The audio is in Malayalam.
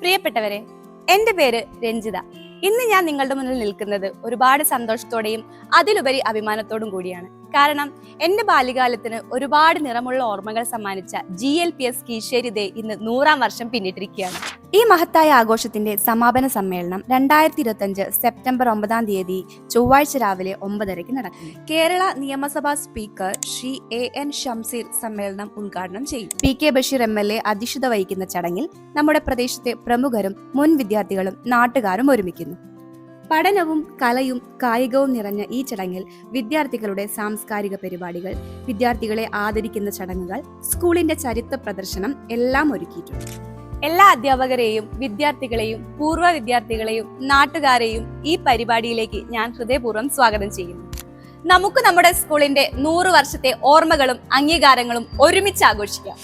പ്രിയപ്പെട്ടവരെ, എൻ്റെ പേര് രഞ്ജിത. ഇന്ന് ഞാൻ നിങ്ങളുടെ മുന്നിൽ നിൽക്കുന്നത് ഒരുപാട് സന്തോഷത്തോടെയും അതിലുപരി അഭിമാനത്തോടും കൂടിയാണ്. കാരണം എൻ്റെ ബാല്യകാലത്തിന് ഒരുപാട് നിറമുള്ള ഓർമ്മകൾ സമ്മാനിച്ച GLPS കീഴ്ശേരി ദേ ഇന്ന് 100-ാം വർഷം പിന്നിട്ടിരിക്കുകയാണ്. ഈ മഹത്തായ ആഘോഷത്തിന്റെ സമാപന സമ്മേളനം 2025 സെപ്റ്റംബർ 9-ാം തീയതി ചൊവ്വാഴ്ച രാവിലെ 9:30 നടക്കും. കേരള നിയമസഭാ സ്പീക്കർ ശ്രീ AN ഷംസീർ സമ്മേളനം ഉദ്ഘാടനം ചെയ്യും. PK ബഷീർ MLA അധ്യക്ഷത വഹിക്കുന്ന ചടങ്ങിൽ നമ്മുടെ പ്രദേശത്തെ പ്രമുഖരും മുൻ വിദ്യാർത്ഥികളും നാട്ടുകാരും ഒരുമിക്കുന്നു. പഠനവും കലയും കായികവും നിറഞ്ഞ ഈ ചടങ്ങിൽ വിദ്യാർത്ഥികളുടെ സാംസ്കാരിക പരിപാടികൾ, വിദ്യാർത്ഥികളെ ആദരിക്കുന്ന ചടങ്ങുകൾ, സ്കൂളിന്റെ ചരിത്ര പ്രദർശനം എല്ലാം ഒരുക്കിയിട്ടുണ്ട്. എല്ലാ അധ്യാപകരെയും വിദ്യാർത്ഥികളെയും പൂർവ്വ വിദ്യാർത്ഥികളെയും നാട്ടുകാരെയും ഈ പരിപാടിയിലേക്ക് ഞാൻ ഹൃദയപൂർവ്വം സ്വാഗതം ചെയ്യുന്നു. നമുക്ക് നമ്മുടെ സ്കൂളിന്റെ 100 വർഷത്തെ ഓർമ്മകളും അംഗീകാരങ്ങളും ഒരുമിച്ച് ആഘോഷിക്കാം.